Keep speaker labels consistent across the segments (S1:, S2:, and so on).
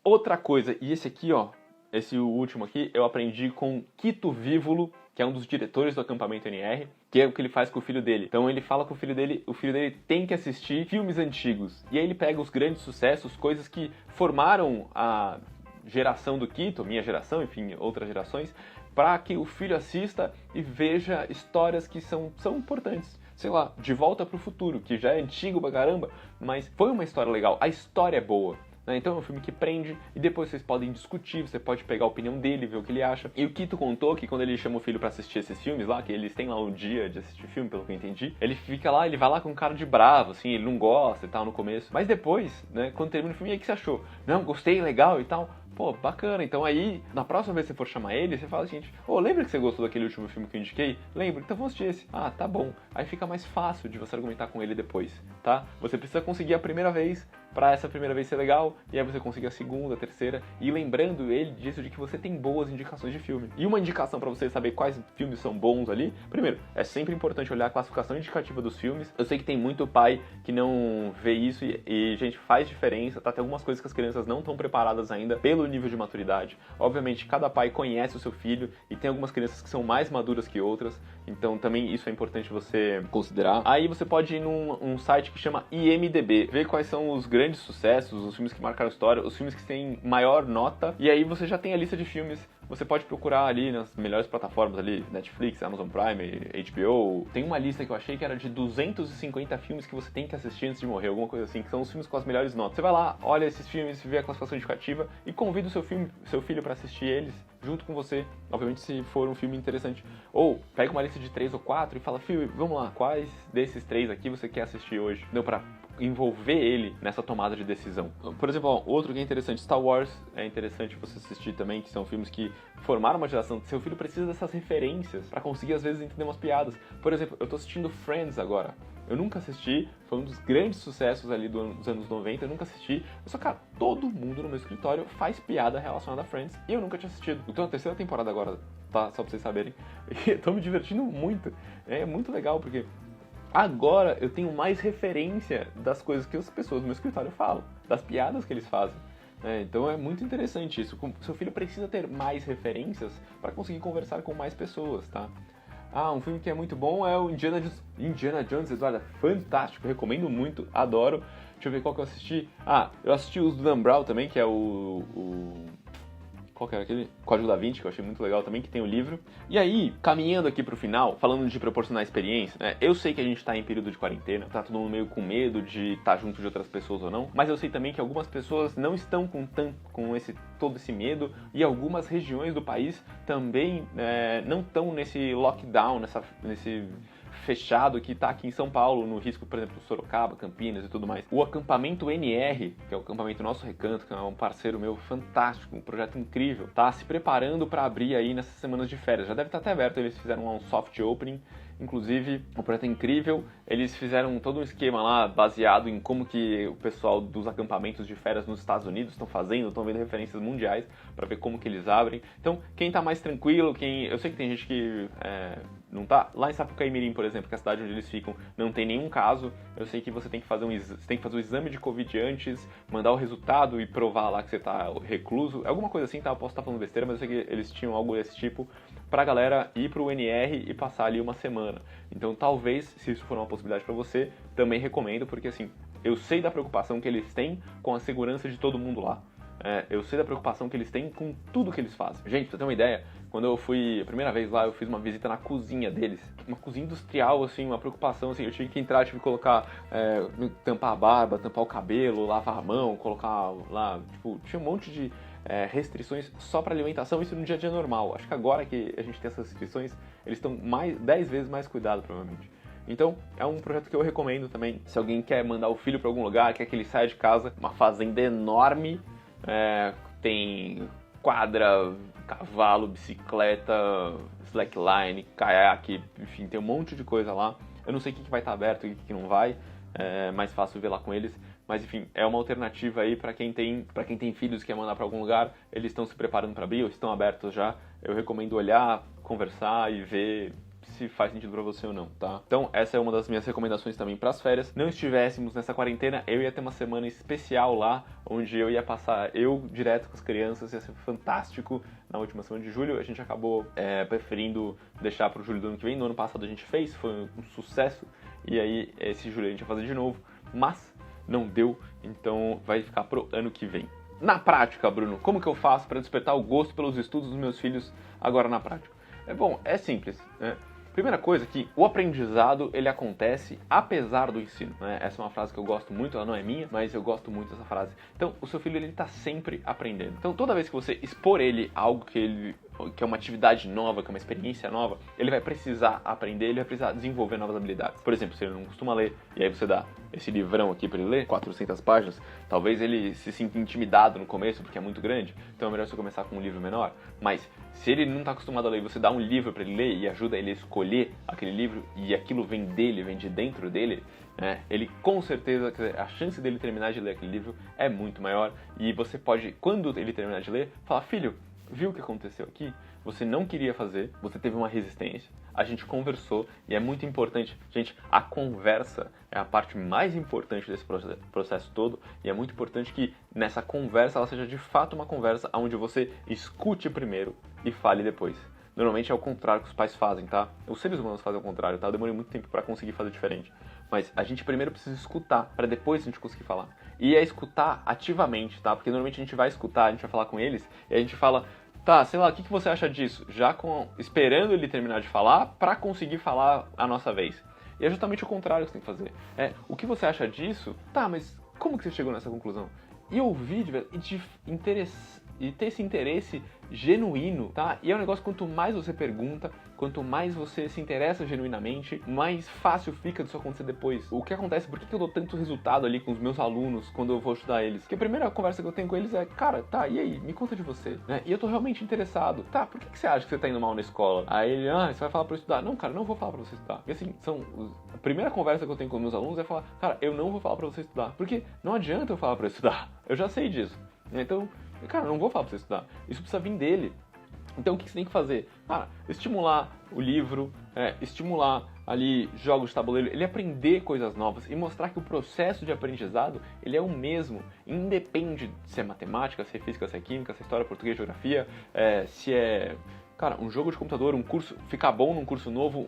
S1: Outra coisa, e esse aqui, ó, esse último aqui, eu aprendi com Quito Vívolo, que é um dos diretores do acampamento NR, que é o que ele faz com o filho dele. Então ele fala com o filho dele tem que assistir filmes antigos. E aí ele pega os grandes sucessos, coisas que formaram a geração do Quito, minha geração, enfim, outras gerações, para que o filho assista e veja histórias que são importantes. Sei lá, De Volta para o Futuro, que já é antigo pra caramba, mas foi uma história legal. A história é boa. Então é um filme que prende e depois vocês podem discutir, você pode pegar a opinião dele, ver o que ele acha. E o Quito contou que quando ele chama o filho pra assistir esses filmes lá, que eles têm lá um dia de assistir filme, pelo que eu entendi, ele fica lá, ele vai lá com um cara de bravo, assim, ele não gosta e tal no começo. Mas depois, né, quando termina o filme, e aí o que você achou? Não, gostei, legal e tal. Pô, bacana. Então aí, na próxima vez que você for chamar ele, você fala o seguinte: ô, lembra que você gostou daquele último filme que eu indiquei? Lembra? Então vamos assistir esse. Ah, tá bom. Aí fica mais fácil de você argumentar com ele depois, tá? Você precisa conseguir a primeira vez, pra essa primeira vez ser legal, e aí você consegue a segunda, a terceira, e lembrando ele disso de que você tem boas indicações de filme. E uma indicação pra você saber quais filmes são bons ali, primeiro, é sempre importante olhar a classificação indicativa dos filmes. Eu sei que tem muito pai que não vê isso e gente, faz diferença, tá? Tem algumas coisas que as crianças não estão preparadas ainda pelo nível de maturidade. Obviamente, cada pai conhece o seu filho e tem algumas crianças que são mais maduras que outras, então também isso é importante você considerar. Aí você pode ir num site que chama IMDb, ver quais são os grandes sucessos, os filmes que marcaram história, os filmes que têm maior nota, e aí você já tem a lista de filmes. Você pode procurar ali nas melhores plataformas ali, Netflix, Amazon Prime, HBO. Tem uma lista que eu achei que era de 250 filmes que você tem que assistir antes de morrer, alguma coisa assim, que são os filmes com as melhores notas. Você vai lá, olha esses filmes, vê a classificação indicativa e convida o seu filho para assistir eles junto com você, obviamente se for um filme interessante. Ou pega uma lista de 3 ou 4 e fala: filho, vamos lá, quais desses 3 aqui você quer assistir hoje? Deu pra envolver ele nessa tomada de decisão. Por exemplo, ó, outro que é interessante, Star Wars, é interessante você assistir também, que são filmes que formaram uma geração. Seu filho precisa dessas referências pra conseguir às vezes entender umas piadas. Por exemplo, eu tô assistindo Friends agora. Eu nunca assisti, foi um dos grandes sucessos ali dos anos 90, eu nunca assisti. Só que, cara, todo mundo no meu escritório faz piada relacionada a Friends e eu nunca tinha assistido. Então a terceira temporada agora, tá? Só pra vocês saberem. E eu tô me divertindo muito. É muito legal, porque agora eu tenho mais referência das coisas que as pessoas no meu escritório falam, das piadas que eles fazem. Então é muito interessante isso. Seu filho precisa ter mais referências para conseguir conversar com mais pessoas, tá? Ah, um filme que é muito bom é o Indiana Jones, Eduardo, é fantástico, recomendo muito, adoro. Deixa eu ver qual que eu assisti. Ah, eu assisti os do Dan Brown também, que é qual que era aquele? Código da Vinci, que eu achei muito legal também, que tem o livro. E aí, caminhando aqui pro final, falando de proporcionar experiência, né? Eu sei que a gente tá em período de quarentena, tá todo mundo meio com medo de estar junto de outras pessoas ou não, mas eu sei também que algumas pessoas não estão com todo esse medo, e algumas regiões do país também não estão nesse lockdown, nesse fechado que está aqui em São Paulo, no risco, por exemplo, Sorocaba, Campinas e tudo mais. O acampamento NR, que é o acampamento Nosso Recanto, que é um parceiro meu fantástico, um projeto incrível, tá se preparando para abrir aí nessas semanas de férias. Já deve estar até aberto, eles fizeram um soft opening, inclusive, um projeto incrível. Eles fizeram todo um esquema lá baseado em como que o pessoal dos acampamentos de férias nos Estados Unidos estão fazendo, estão vendo referências mundiais para ver como que eles abrem. Então, quem tá mais tranquilo, eu sei que tem gente que não tá. Lá em Sapucaí Mirim, por exemplo, que é a cidade onde eles ficam, não tem nenhum caso. Eu sei que você tem que fazer o exame de Covid antes, mandar o resultado e provar lá que você tá recluso. Alguma coisa assim, tá? Eu posso estar falando besteira, mas eu sei que eles tinham algo desse tipo pra galera ir pro NR e passar ali uma semana. Então, talvez, se isso for uma possibilidade pra você, também recomendo, porque assim, eu sei da preocupação que eles têm com a segurança de todo mundo lá. Eu sei da preocupação que eles têm com tudo que eles fazem. Gente, pra você ter uma ideia, quando eu fui a primeira vez lá, eu fiz uma visita na cozinha deles. Uma cozinha industrial, assim, uma preocupação, assim, eu tive que entrar, tive que colocar, tampar a barba, tampar o cabelo, lavar a mão, colocar lá, tipo, tinha um monte de restrições só para alimentação, isso no dia a dia normal. Acho que agora que a gente tem essas restrições, eles estão 10 vezes mais cuidados, provavelmente. Então, é um projeto que eu recomendo também. Se alguém quer mandar o filho para algum lugar, quer que ele saia de casa, uma fazenda enorme, tem quadra, cavalo, bicicleta, slackline, caiaque, enfim, tem um monte de coisa lá. Eu não sei o que vai estar aberto e o que não vai, é mais fácil ver lá com eles. Mas enfim, é uma alternativa aí para quem tem filhos e quer mandar para algum lugar, eles estão se preparando para abrir ou estão abertos já. Eu recomendo olhar, conversar e ver se faz sentido pra você ou não, tá? Então essa é uma das minhas recomendações também pras férias. Não estivéssemos nessa quarentena, eu ia ter uma semana especial lá, onde eu ia passar direto com as crianças, ia ser fantástico. Na última semana de julho, a gente acabou preferindo deixar pro julho do ano que vem. No ano passado a gente fez, foi um sucesso, e aí esse julho a gente vai fazer de novo, mas não deu, então vai ficar pro ano que vem. Na prática, Bruno, como que eu faço para despertar o gosto pelos estudos dos meus filhos agora na prática? Bom, é simples, né? Primeira coisa que o aprendizado, ele acontece apesar do ensino, né? Essa é uma frase que eu gosto muito, ela não é minha, mas eu gosto muito dessa frase. Então, o seu filho, ele tá sempre aprendendo. Então, toda vez que você expor ele algo que é uma atividade nova, que é uma experiência nova, ele vai precisar aprender, ele vai precisar desenvolver novas habilidades. Por exemplo, se ele não costuma ler, e aí você dá esse livrão aqui para ele ler, 400 páginas, talvez ele se sinta intimidado no começo, porque é muito grande, então é melhor você começar com um livro menor. Mas, se ele não está acostumado a ler, você dá um livro para ele ler e ajuda ele a escolher aquele livro, e aquilo vem dele, vem de dentro dele, né? Ele com certeza, a chance dele terminar de ler aquele livro é muito maior, e você pode, quando ele terminar de ler, falar: filho, viu o que aconteceu aqui? Você não queria fazer, você teve uma resistência, a gente conversou, e é muito importante, gente, a conversa é a parte mais importante desse processo todo, e é muito importante que nessa conversa ela seja de fato uma conversa onde você escute primeiro e fale depois. Normalmente é o contrário que os pais fazem, tá? Os seres humanos fazem o contrário, tá? Eu demorei muito tempo para conseguir fazer diferente. Mas a gente primeiro precisa escutar, para depois a gente conseguir falar. E é escutar ativamente, tá? Porque normalmente a gente vai escutar, a gente vai falar com eles, e a gente fala: tá, sei lá, o que você acha disso? Já esperando ele terminar de falar, para conseguir falar a nossa vez. E é justamente o contrário que você tem que fazer. O que você acha disso? Tá, mas como que você chegou nessa conclusão? E ouvir e ter esse interesse genuíno, tá? E é um negócio, quanto mais você pergunta, quanto mais você se interessa genuinamente, mais fácil fica disso acontecer depois. O que acontece, por que eu dou tanto resultado ali com os meus alunos quando eu vou estudar eles? Porque a primeira conversa que eu tenho com eles é: cara, tá, e aí? Me conta de você, né? E eu tô realmente interessado. Tá, por que você acha que você tá indo mal na escola? Aí ele: você vai falar pra eu estudar. Não, cara, não vou falar pra você estudar. Porque assim, a primeira conversa que eu tenho com meus alunos é falar: cara, eu não vou falar pra você estudar. Porque não adianta eu falar pra eu estudar. Eu já sei disso. Então, cara, não vou falar pra você estudar. Isso precisa vir dele. Então o que você tem que fazer? Estimular o livro, estimular ali jogos de tabuleiro, ele aprender coisas novas e mostrar que o processo de aprendizado, ele é o mesmo, independe se é matemática, se é física, se é química, se é história, português, geografia, se é, cara, um jogo de computador, um curso, ficar bom num curso novo,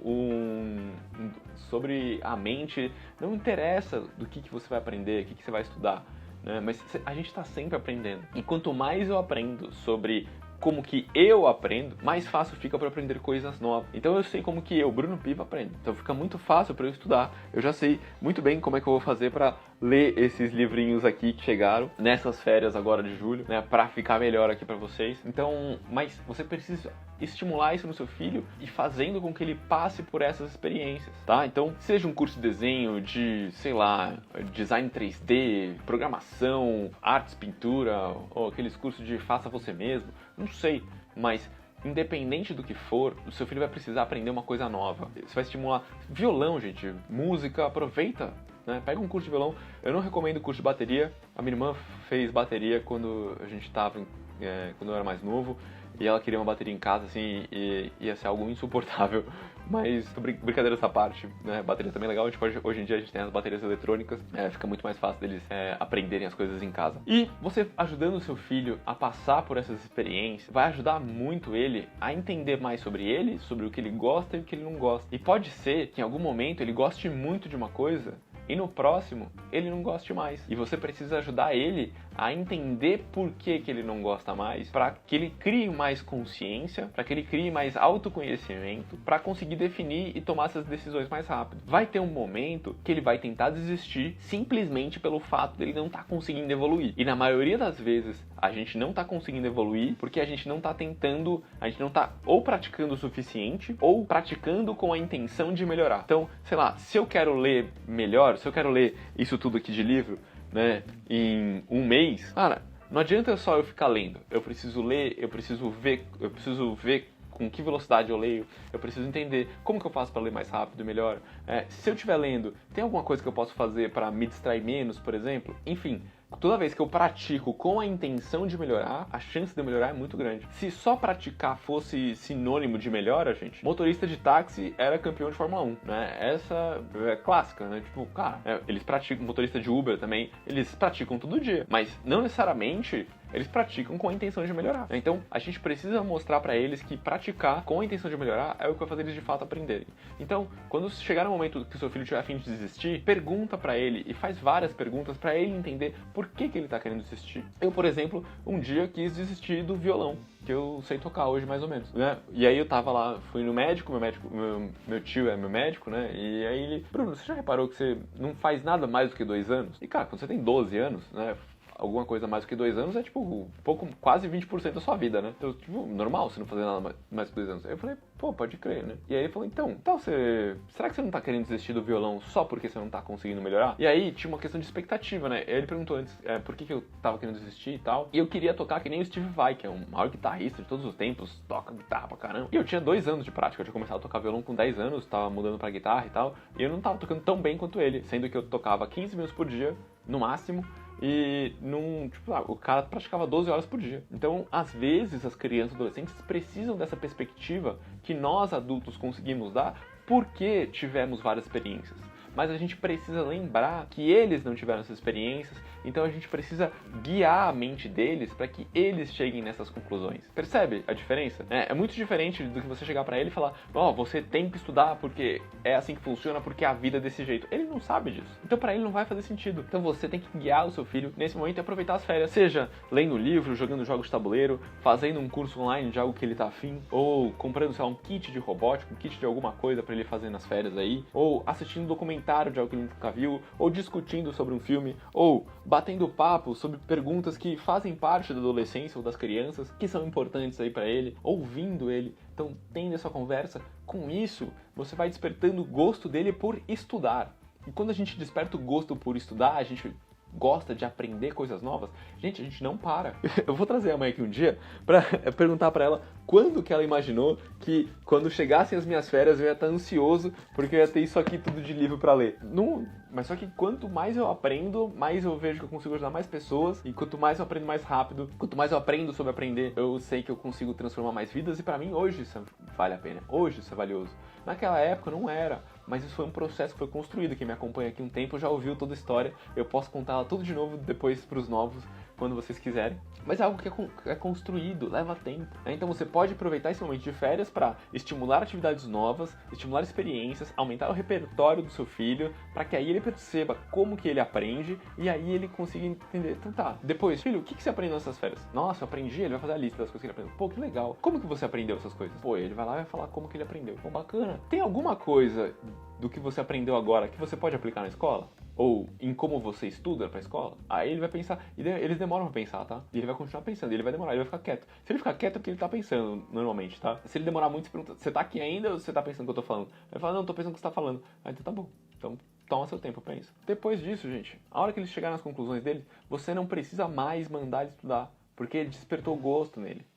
S1: sobre a mente, não interessa do que você vai aprender, o que você vai estudar, né? Mas a gente está sempre aprendendo. E quanto mais eu aprendo sobre como que eu aprendo, mais fácil fica para aprender coisas novas. Então eu sei como que eu, Bruno Piva, aprendo. Então fica muito fácil para eu estudar. Eu já sei muito bem como é que eu vou fazer para ler esses livrinhos aqui que chegaram nessas férias agora de julho, né, para ficar melhor aqui para vocês. Então, mas você precisa estimular isso no seu filho e fazendo com que ele passe por essas experiências, tá? Então, seja um curso de desenho, de, sei lá, design 3D, programação, artes, pintura, ou aqueles cursos de faça você mesmo, não sei, mas independente do que for, o seu filho vai precisar aprender uma coisa nova. Você vai estimular violão, gente, música, aproveita, né? Pega um curso de violão. Eu não recomendo curso de bateria. A minha irmã fez bateria quando a gente tava, quando eu era mais novo, e ela queria uma bateria em casa, assim, e ia ser algo insuportável. Mas, brincadeira essa parte, né? Bateria também é legal, hoje em dia a gente tem as baterias eletrônicas, fica muito mais fácil deles aprenderem as coisas em casa. E você ajudando o seu filho a passar por essas experiências, vai ajudar muito ele a entender mais sobre ele, sobre o que ele gosta e o que ele não gosta. E pode ser que em algum momento ele goste muito de uma coisa, e no próximo ele não goste mais. E você precisa ajudar ele a entender por que ele não gosta mais, para que ele crie mais consciência, para que ele crie mais autoconhecimento, para conseguir definir e tomar essas decisões mais rápido. Vai ter um momento que ele vai tentar desistir simplesmente pelo fato dele não estar conseguindo evoluir. E na maioria das vezes a gente não está conseguindo evoluir porque a gente não está tentando, a gente não está ou praticando o suficiente ou praticando com a intenção de melhorar. Então, sei lá, se eu quero ler melhor, se eu quero ler isso tudo aqui de livro, né, em um mês, cara, não adianta só eu ficar lendo. Eu preciso ler, eu preciso ver com que velocidade eu leio, eu preciso entender como que eu faço para ler mais rápido e melhor. Se eu estiver lendo, tem alguma coisa que eu posso fazer para me distrair menos, por exemplo? Enfim, toda vez que eu pratico com a intenção de melhorar, a chance de eu melhorar é muito grande. Se só praticar fosse sinônimo de melhora, gente, motorista de táxi era campeão de Fórmula 1, né? Essa é clássica, né? Tipo, cara, eles praticam, motorista de Uber também, eles praticam todo dia, mas não necessariamente eles praticam com a intenção de melhorar. Então, a gente precisa mostrar pra eles que praticar com a intenção de melhorar é o que vai fazer eles de fato aprenderem. Então, quando chegar no momento que o seu filho tiver a fim de desistir, pergunta pra ele e faz várias perguntas pra ele entender por que ele tá querendo desistir. Eu, por exemplo, um dia quis desistir do violão, que eu sei tocar hoje mais ou menos, né? E aí eu tava lá, fui no médico, meu tio é meu médico, né? E aí ele, Bruno, você já reparou que você não faz nada mais do que 2 anos? E cara, quando você tem 12 anos, né? Alguma coisa mais do que 2 anos é tipo quase 20% da sua vida, né? Então, tipo, normal você não fazer nada mais que 2 anos. Aí eu falei, pô, pode crer, né? E aí ele falou, então será que você não tá querendo desistir do violão só porque você não tá conseguindo melhorar? E aí tinha uma questão de expectativa, né? Ele perguntou antes por que eu tava querendo desistir e tal. E eu queria tocar que nem o Steve Vai, que é o maior guitarrista de todos os tempos, toca guitarra pra caramba. E eu tinha 2 anos de prática, eu tinha começado a tocar violão com 10 anos, tava mudando pra guitarra e tal. E eu não tava tocando tão bem quanto ele, sendo que eu tocava 15 minutos por dia, no máximo. E o cara praticava 12 horas por dia. Então, às vezes, as crianças e adolescentes precisam dessa perspectiva que nós adultos conseguimos dar porque tivemos várias experiências. Mas a gente precisa lembrar que eles não tiveram essas experiências, então a gente precisa guiar a mente deles para que eles cheguem nessas conclusões. Percebe a diferença? É muito diferente do que você chegar para ele e falar, você tem que estudar porque é assim que funciona, porque a vida é desse jeito. Ele não sabe disso. Então para ele não vai fazer sentido. Então você tem que guiar o seu filho nesse momento e aproveitar as férias. Seja lendo livro, jogando jogos de tabuleiro, fazendo um curso online de algo que ele tá afim, ou comprando, sei lá, um kit de robótica, um kit de alguma coisa para ele fazer nas férias aí, ou assistindo um documentário de algo que ele nunca viu, ou discutindo sobre um filme, ou batendo papo sobre perguntas que fazem parte da adolescência ou das crianças, que são importantes aí pra ele, ouvindo ele. Então, tendo essa conversa, com isso, você vai despertando o gosto dele por estudar. E quando a gente desperta o gosto por estudar, a gente gosta de aprender coisas novas, a gente não para. Eu vou trazer a mãe aqui um dia pra perguntar pra ela quando que ela imaginou que quando chegassem as minhas férias eu ia estar ansioso porque eu ia ter isso aqui tudo de livro pra ler. Não, mas só que quanto mais eu aprendo, mais eu vejo que eu consigo ajudar mais pessoas, e quanto mais eu aprendo mais rápido, quanto mais eu aprendo sobre aprender, eu sei que eu consigo transformar mais vidas, e pra mim hoje isso vale a pena, hoje isso é valioso. Naquela época não era, mas isso foi um processo que foi construído. Quem me acompanha aqui um tempo já ouviu toda a história, eu posso contar ela tudo de novo depois pros novos, quando vocês quiserem. Mas é algo que é construído, leva tempo, né? Então você pode aproveitar esse momento de férias para estimular atividades novas, estimular experiências, aumentar o repertório do seu filho, para que aí ele perceba como que ele aprende e aí ele consiga entender. Então tá, depois, filho, o que você aprendeu nessas férias? Nossa, eu aprendi, ele vai fazer a lista das coisas que ele aprendeu. Pô, que legal. Como que você aprendeu essas coisas? Pô, ele vai lá e vai falar como que ele aprendeu. Pô, bacana. Tem alguma coisa do que você aprendeu agora que você pode aplicar na escola? Ou em como você estuda pra escola? Aí ele vai pensar, e eles demoram pra pensar, tá? E ele vai continuar pensando, ele vai demorar, ele vai ficar quieto. Se ele ficar quieto é porque ele tá pensando, normalmente, tá? Se ele demorar muito, você pergunta, você tá aqui ainda ou você tá pensando o que eu tô falando? Ele fala, não, tô pensando o que você tá falando. Ah, então tá bom. Então toma seu tempo, pensa. Depois disso, gente, a hora que eles chegarem nas conclusões dele, você não precisa mais mandar ele estudar, porque ele despertou gosto nele.